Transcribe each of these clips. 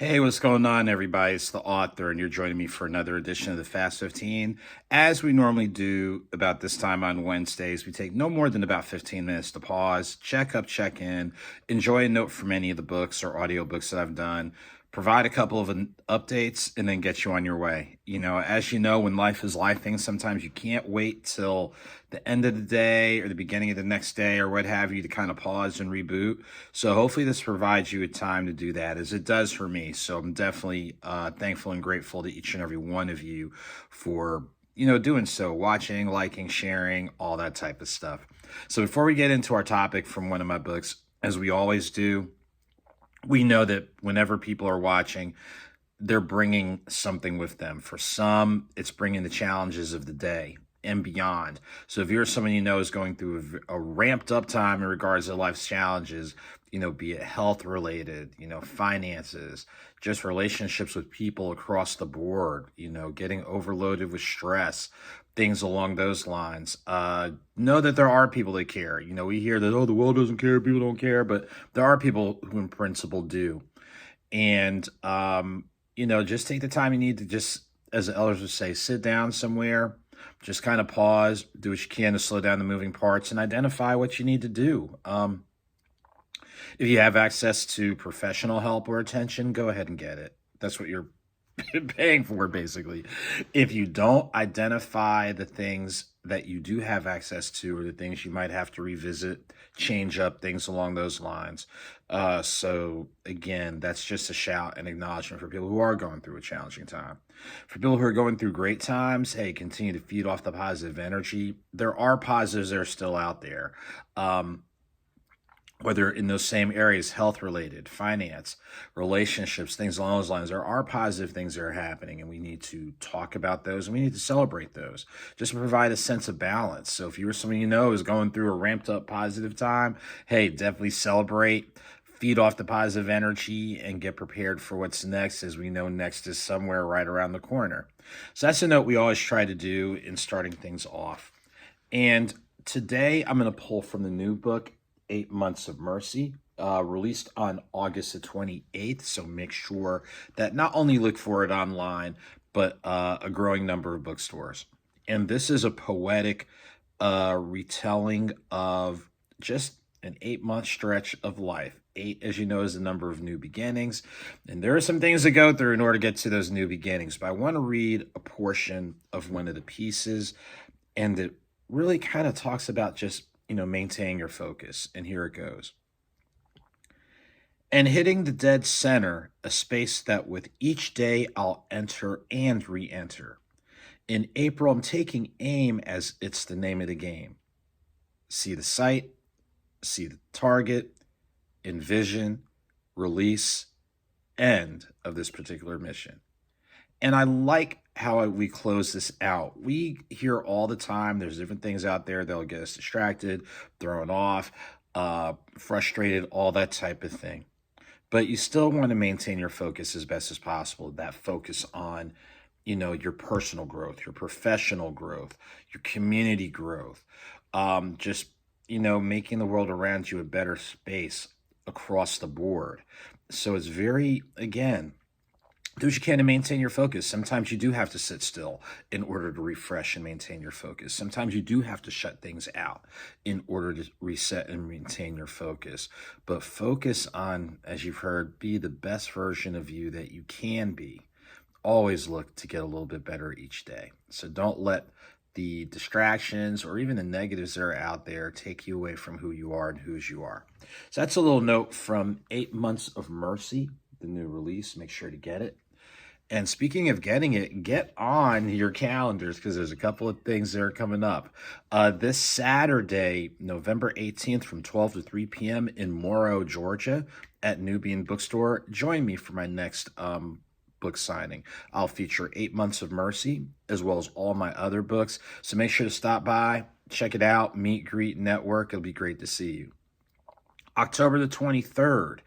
Hey, what's going on, everybody? It's the author, and you're joining me for another edition of the Fast 15. As we normally do about this time on Wednesdays, we take no more than about 15 minutes to pause, check up, check in, enjoy a note from any of the books or audiobooks that I've done, provide a couple of updates, and then get you on your way. As you know, when life is lifing, sometimes you can't wait till the end of the day or the beginning of the next day or what have you to kind of pause and reboot. So hopefully this provides you a time to do that, as it does for me. So I'm definitely thankful and grateful to each and every one of you for doing so, watching, liking, sharing, all that type of stuff. So before we get into our topic from one of my books, as we always do, we know that whenever people are watching, they're bringing something with them. For some, it's bringing the challenges of the day and beyond. So if you're someone you know is going through a ramped up time in regards to life's challenges, be it health related, finances, just relationships with people across the board, getting overloaded with stress, things along those lines, know that there are people that care. We hear that, oh, the world doesn't care, people don't care, but there are people who in principle do. And, just take the time you need to just, as the elders would say, sit down somewhere, just kind of pause, do what you can to slow down the moving parts and identify what you need to do. If you have access to professional help or attention, go ahead and get it. That's what you're paying for, basically. If you don't, identify the things that you do have access to or the things you might have to revisit, change up, things along those lines. So again, that's just a shout and acknowledgement for people who are going through a challenging time. For people who are going through great times, hey, continue to feed off the positive energy. There are positives that are still out there. Whether in those same areas, health related, finance, relationships, things along those lines, there are positive things that are happening, and we need to talk about those and we need to celebrate those just to provide a sense of balance. So if you're someone is going through a ramped up positive time, hey, definitely celebrate, feed off the positive energy, and get prepared for what's next, as we know next is somewhere right around the corner. So that's a note we always try to do in starting things off. And today I'm going to pull from the new book, 8 Months of Mercy, released on August the 28th. So make sure that not only look for it online, but a growing number of bookstores. And this is a poetic retelling of just an 8-month stretch of life. 8, as you know, is the number of new beginnings. And there are some things to go through in order to get to those new beginnings. But I want to read a portion of one of the pieces, and it really kind of talks about just maintaining your focus. And here it goes. And hitting the dead center, a space that with each day I'll enter and re-enter. In April, I'm taking aim, as it's the name of the game. See the sight, see the target, envision, release, end of this particular mission. And I like how we close this out. We hear all the time, there's different things out there that'll get us distracted, thrown off, frustrated, all that type of thing. But you still want to maintain your focus as best as possible. That focus on, your personal growth, your professional growth, your community growth, just, making the world around you a better space across the board. So it's very, again, do what you can to maintain your focus. Sometimes you do have to sit still in order to refresh and maintain your focus. Sometimes you do have to shut things out in order to reset and maintain your focus. But focus on, as you've heard, be the best version of you that you can be. Always look to get a little bit better each day. So don't let the distractions or even the negatives that are out there take you away from who you are and whose you are. So that's a little note from 8 Months of Mercy, the new release. Make sure to get it. And speaking of getting it, get on your calendars, because there's a couple of things that are coming up. This Saturday, November 18th from 12 to 3 p.m. in Morrow, Georgia at Nubian Bookstore. Join me for my next book signing. I'll feature 8 Months of Mercy as well as all my other books. So make sure to stop by, check it out, meet, greet, network. It'll be great to see you. October the 23rd.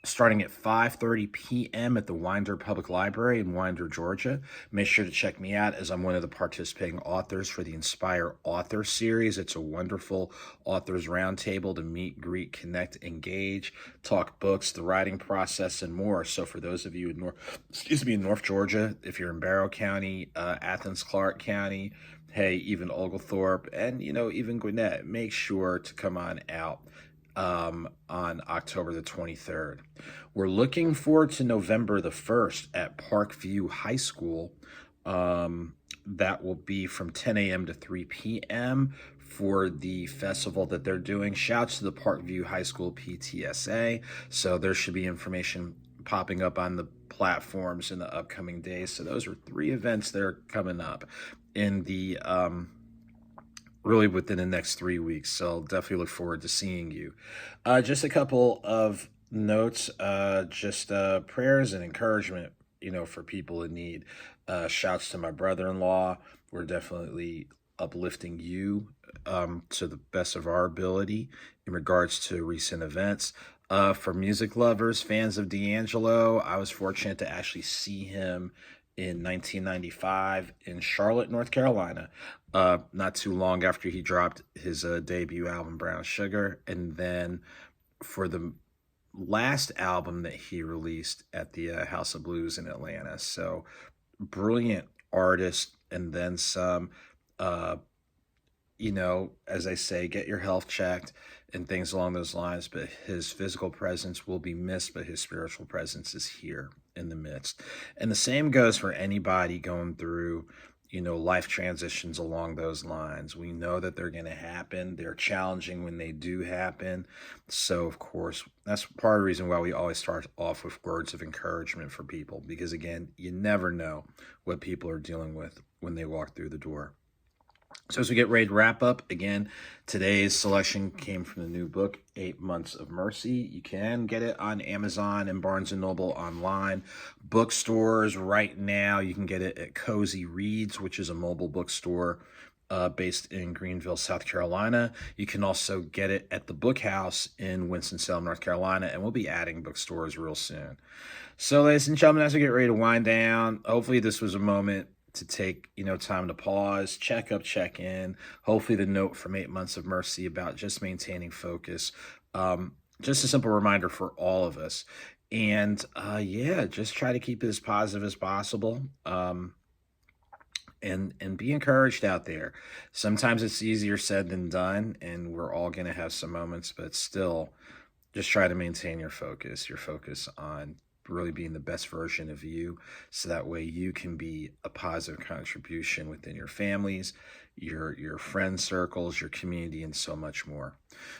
starting at 5:30 p.m. at the Winder Public Library in Winder, Georgia. Make sure to check me out as I'm one of the participating authors for the Inspire Author Series. It's a wonderful authors roundtable to meet, greet, connect, engage, talk books, the writing process, and more. So for those of you in North Georgia, if you're in Barrow County, Athens, Clarke County, hey, even Oglethorpe, and even Gwinnett, make sure to come on out on October the 23rd. We're looking forward to November the 1st at Parkview High School. That will be from 10 a.m. to 3 p.m. for the festival that they're doing. Shouts to the Parkview High School PTSA. So there should be information popping up on the platforms in the upcoming days. So those are 3 events that are coming up in the really within the next 3 weeks. So definitely look forward to seeing you. Just a couple of notes, just prayers and encouragement, for people in need. Shouts to my brother-in-law. We're definitely uplifting you to the best of our ability in regards to recent events. For music lovers, fans of D'Angelo, I was fortunate to actually see him in 1995 in Charlotte, North Carolina, not too long after he dropped his debut album, Brown Sugar. And then for the last album that he released at the House of Blues in Atlanta. So brilliant artist, and then some. As I say, get your health checked and things along those lines. But his physical presence will be missed, but his spiritual presence is here in the midst. And the same goes for anybody going through, life transitions along those lines. We know that they're going to happen. They're challenging when they do happen. So, of course, that's part of the reason why we always start off with words of encouragement for people. Because, again, you never know what people are dealing with when they walk through the door. So as we get ready to wrap up, again, today's selection came from the new book, 8 Months of Mercy. You can get it on Amazon and Barnes & Noble online. Bookstores right now, you can get it at Cozy Reads, which is a mobile bookstore based in Greenville, South Carolina. You can also get it at the Book House in Winston-Salem, North Carolina, and we'll be adding bookstores real soon. So ladies and gentlemen, as we get ready to wind down, hopefully this was a moment to take, time to pause, check up, check in. Hopefully the note from 8 Months of Mercy about just maintaining focus. Just a simple reminder for all of us. And just try to keep it as positive as possible. And be encouraged out there. Sometimes it's easier said than done, and we're all going to have some moments, but still just try to maintain your focus on really being the best version of you, so that way you can be a positive contribution within your families, your friend circles, your community, and so much more.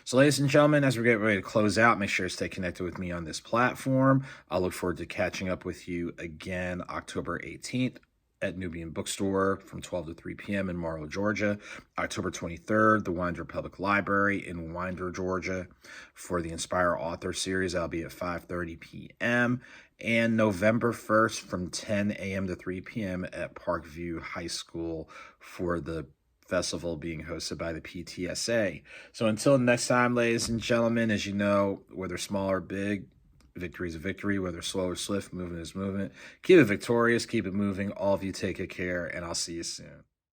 So ladies and gentlemen, as we get ready to close out, make sure to stay connected with me on this platform. I look forward to catching up with you again October 18th at Nubian Bookstore from 12 to 3 p.m. in Marlow, Georgia. October 23rd, the Winder Public Library in Winder, Georgia for the Inspire Author Series. I'll be at 5:30 p.m. And November 1st from 10 a.m. to 3 p.m. at Parkview High School for the festival being hosted by the PTSA. So until next time, ladies and gentlemen, as you know, whether small or big, victory is a victory, whether slow or swift, movement is movement. Keep it victorious, keep it moving. All of you take good care, and I'll see you soon.